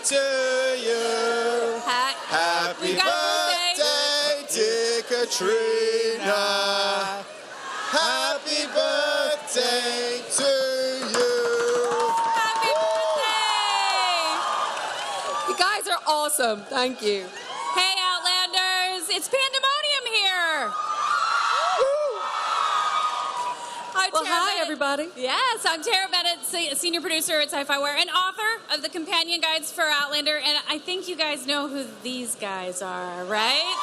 to you. Happy birthday, dear Caitriona. Happy birthday to you. Happy birthday! You guys are awesome. Thank you. Hey, Outlanders. It's pandemonium here. Well, hi, everybody. Yes, I'm Tara Bennett, senior producer at SYFYWIRE and author of the companion guides for Outlander. And I think you guys know who these guys are, right?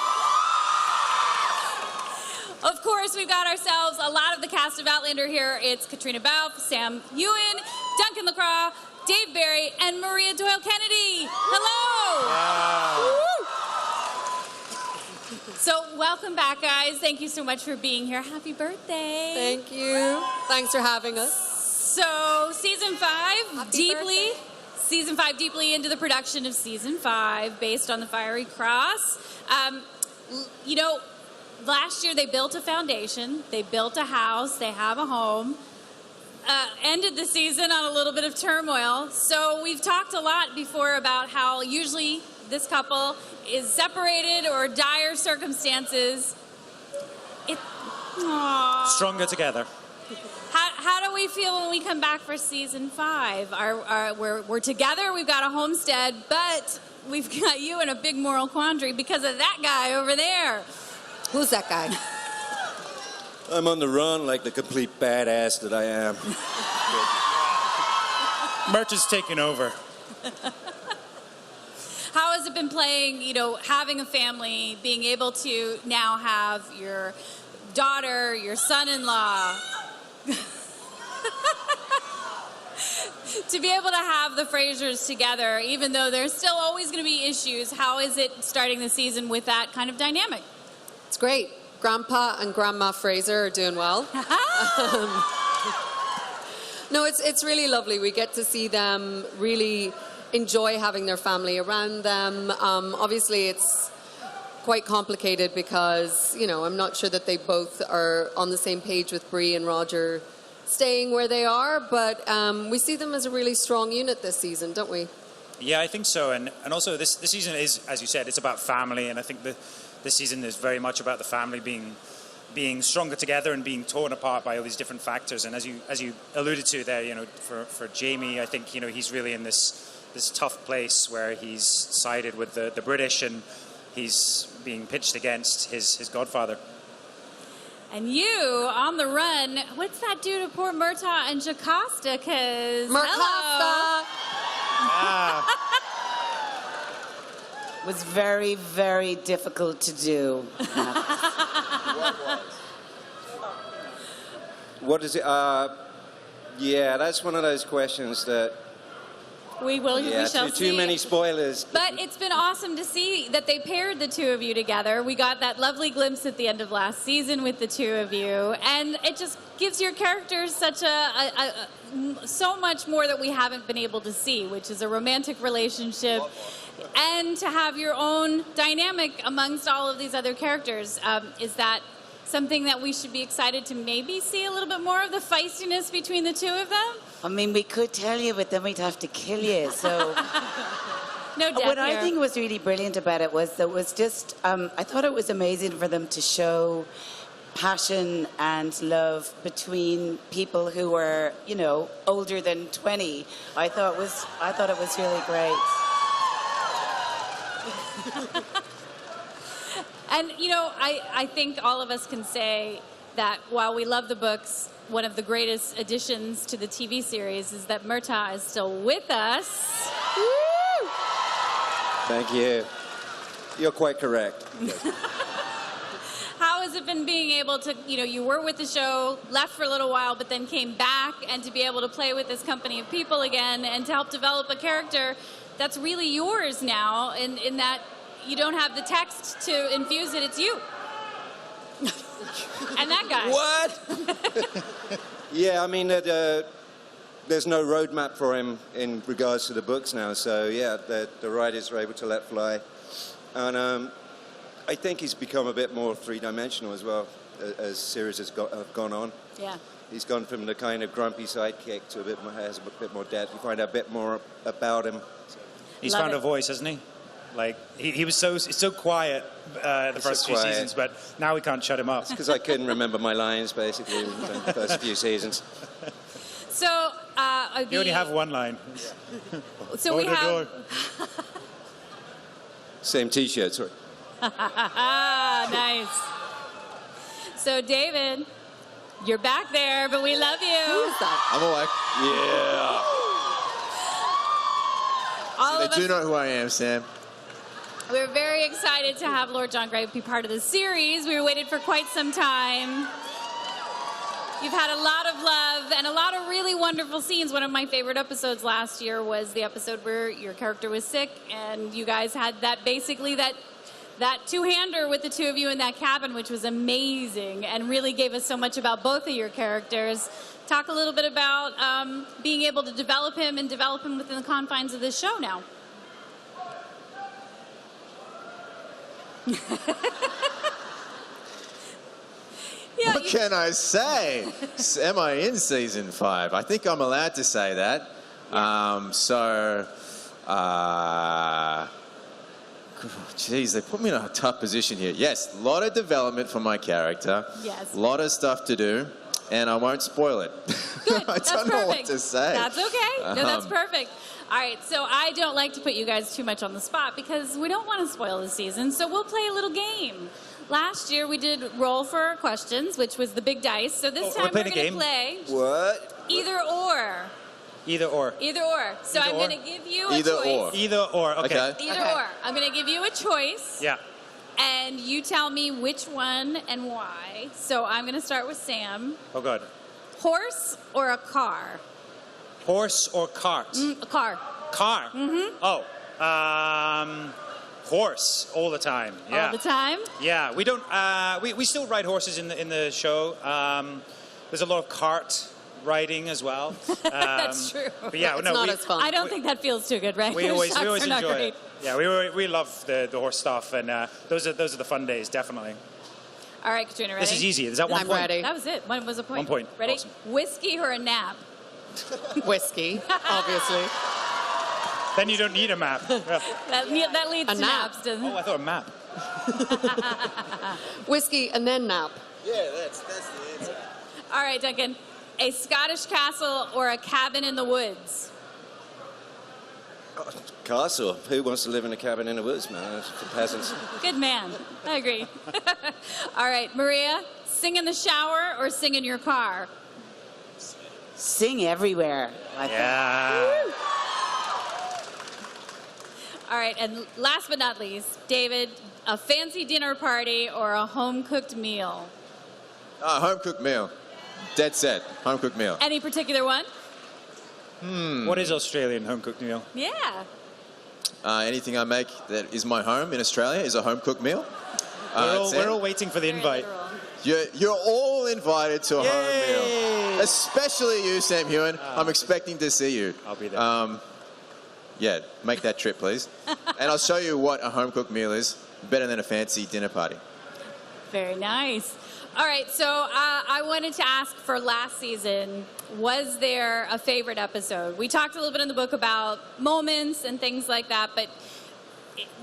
Of course, we've got ourselves a lot of the cast of Outlander here. It's Caitriona Balfe, Sam Heughan, Duncan Lacroix, Dave Barry, and Maria Doyle Kennedy. Hello! Wow. So welcome back, guys. Thank you so much for being here. Happy birthday. Thank you. Thanks for having us. So season 5, deeply into the production of season 5, based on the Fiery Cross. You know, last year they built a foundation, they built a house, they have a home. Ended the season on a little bit of turmoil. So we've talked a lot before about how usually this couple is separated or dire circumstances. Stronger together. How do we feel when we come back for season 5? We're together, we've got a homestead, but we've got you in a big moral quandary because of that guy over there. Who's that guy? I'm on the run like the complete badass that I am. Mert is taking over. How has it been playing, you know, having a family, being able to now have your daughter, your son-in-law, to be able to have the Frasers together, even though there's still always going to be issues? How is it starting the season with that kind of dynamic? It's great. Grandpa and Grandma Fraser are doing well. No, it's really lovely. We get to see them really enjoy having their family around them. Obviously, it's quite complicated because, you know, I'm not sure that they both are on the same page with Bree and Roger staying where they are, but we see them as a really strong unit this season, don't we? Yeah, I think so. And also this season is, as you said, it's about family, and I think this season is very much about the family being stronger together and being torn apart by all these different factors. And as you alluded to there, you know, for Jamie, I think, you know, he's really in this tough place where he's sided with the British and he's being pitched against his godfather. And you, on the run, what's that do to poor Murtaugh and Jocasta? Because, hello. Was very, very difficult to do. What is it? Yeah, that's one of those questions that... We shall see. Too many spoilers. But it's been awesome to see that they paired the two of you together. We got that lovely glimpse at the end of last season with the two of you, and it just gives your characters such so much more that we haven't been able to see, which is a romantic relationship, and to have your own dynamic amongst all of these other characters. Is that something that we should be excited to maybe see a little bit more of the feistiness between the two of them? I mean, we could tell you, but then we'd have to kill you, so... No death What here. I think was really brilliant about it was that was just... I thought it was amazing for them to show passion and love between people who were, you know, older than 20. I thought it was really great. And, you know, I think all of us can say that while we love the books, one of the greatest additions to the TV series is that Murtaugh is still with us. Woo! Thank you. You're quite correct. How has it been being able to, you know, you were with the show, left for a little while, but then came back, and to be able to play with this company of people again and to help develop a character that's really yours now, in that you don't have the text to infuse it, it's you. And that guy. What? Yeah, I mean, there's no roadmap for him in regards to the books now, so yeah, the writers are able to let fly. And I think he's become a bit more three-dimensional as well, as series have gone on. Yeah. He's gone from the kind of grumpy sidekick to has a bit more depth. You find out a bit more about him. So. He's Love found it. a voice, hasn't he? Like, he was so quiet the first few quiet. seasons, but now we can't shut him up. Because I couldn't remember my lines, basically, in the first few seasons. So, You only have one line. so we have... Same T-shirt, sorry. Nice. So, David, you're back there, but we love you. Who is that? I'm awake. Yeah. All of They do us, know who I am, Sam. we're very excited to have Lord John Grey be part of the series. We waited for quite some time. You've had a lot of love and a lot of really wonderful scenes. One of my favorite episodes last year was the episode where your character was sick, and you guys had that basically that two-hander with the two of you in that cabin, which was amazing and really gave us so much about both of your characters. Talk a little bit about being able to develop him and develop him within the confines of this show now. Yeah, What can I say? Am I in season 5? I think I'm allowed to say that. Geez, they put me in a tough position here. Yes, a lot of development for my character. Yes. A lot of stuff to do, and I won't spoil it. Good. I That's don't know what perfect. to say. That's okay. No, that's perfect. All right, so I don't like to put you guys too much on the spot because we don't want to spoil the season, so we'll play a little game. Last year we did roll for questions, which was the big dice. So this time we're playing a going to game? play What? either or. Either or. Either or. So Either I'm or? going to give you a Either choice. or. Either or. Okay. Okay. Either or. I'm going to give you a choice. Yeah. And you tell me which one and why. So I'm going to start with Sam. Oh, God. Horse or a car? Horse or cart? A car. Car. Mm-hmm. Oh. Horse all the time. Yeah. All the time? Yeah. We don't. We still ride horses in the show. There's a lot of cart riding as well. That's true. But yeah, It's no, not we, as fun. I don't think that feels too good, right? we always Shocks are not enjoy great. it. Yeah, we love the horse stuff, and those are the fun days, definitely. All right, Caitriona, ready? This is easy. Is that one I'm point? ready. That was it. One was a point. 1 point. Ready? Awesome. Whiskey or a nap? Whiskey, obviously. Then you don't need a map. Yeah. That leads A to nap. naps, doesn't Oh, it? I thought a map. Whiskey and then nap. Yeah, that's the answer. All right, Duncan. A Scottish castle or a cabin in the woods? Castle. Who wants to live in a cabin in the woods, man? That's for peasants. Good man. I agree. All right, Maria. Sing in the shower or sing in your car? Sing everywhere. I think. Yeah. All right, and last but not least, David, a fancy dinner party or a home-cooked meal? Home cooked meal. Dead set. Home cooked meal. Any particular one? What is Australian home cooked meal? Yeah. Anything I make that is my home in Australia is a home cooked meal. Sam, We're all waiting for the Very invite. literal. You're all invited to a home Yay! meal. Especially you, Sam Heughan. I'm expecting to see you. I'll be there. Yeah, make that trip, please. And I'll show you what a home cooked meal is. Better than a fancy dinner party. Very nice. All right, so I wanted to ask for last season, was there a favorite episode? We talked a little bit in the book about moments and things like that, but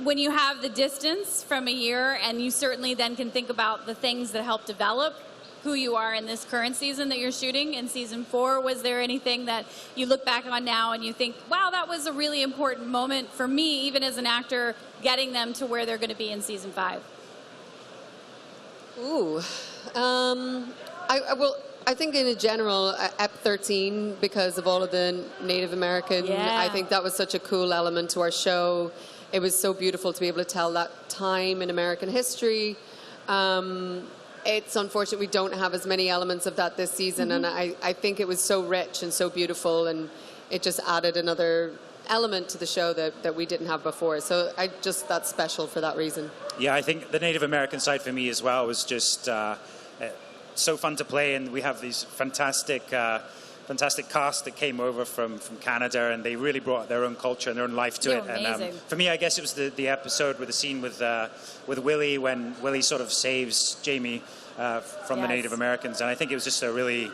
when you have the distance from a year and you certainly then can think about the things that help develop who you are in this current season that you're shooting in season 4, was there anything that you look back on now and you think, wow, that was a really important moment for me, even as an actor, getting them to where they're going to be in season 5? Ooh. I think in general, Ep 13, because of all of the Native American, Yeah. I think that was such a cool element to our show. It was so beautiful to be able to tell that time in American history. It's unfortunate we don't have as many elements of that this season, and I think it was so rich and so beautiful, and it just added another element to the show that we didn't have before. So that's special for that reason. Yeah, I think the Native American side for me as well was just so fun to play, and we have these fantastic cast that came over from Canada, and they really brought their own culture and their own life to You're it. amazing. And for me, I guess it was the episode with the scene with Willie, when Willie sort of saves Jamie from the Yes. Native Americans, and I think it was just a really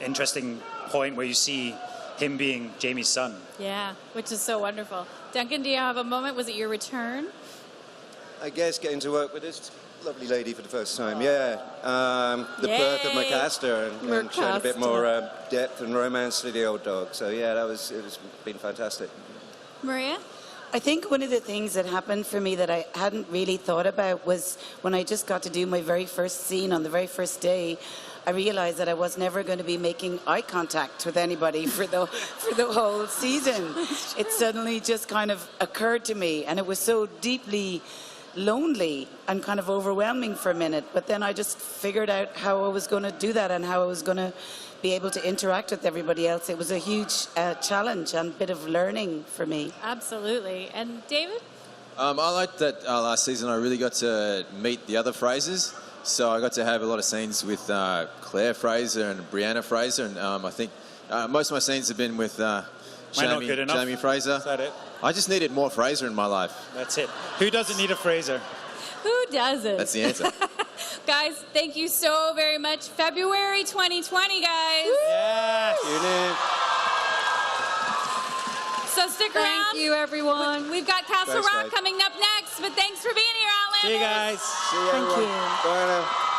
interesting point where you see him being Jamie's son. Yeah, which is so wonderful. Duncan, do you have a moment? Was it your return? I guess getting to work with this lovely lady for the first time, yeah. The birth of Macaster and showing a bit more depth and romance to the old dog. So yeah, it's been fantastic. Maria? I think one of the things that happened for me that I hadn't really thought about was when I just got to do my very first scene on the very first day, I realized that I was never going to be making eye contact with anybody for the whole season. It suddenly just kind of occurred to me, and it was so deeply lonely and kind of overwhelming for a minute. But then I just figured out how I was going to do that and how I was going to be able to interact with everybody else. It was a huge challenge and bit of learning for me. Absolutely. And David? I liked that last season I really got to meet the other Frasers. So I got to have a lot of scenes with Claire Fraser and Brianna Fraser. And I think most of my scenes have been with Jamie Fraser. Is that it? I just needed more Fraser in my life. That's it. Who doesn't need a Fraser? Who doesn't? That's the answer. Guys, thank you so very much. February 2020, guys. Yeah. So stick around. Thank you, everyone. We've got Castle Thanks, Rock guys. coming up next, but thanks for being here, Outlanders. See you guys. See you, Thank everyone. you. Bye now.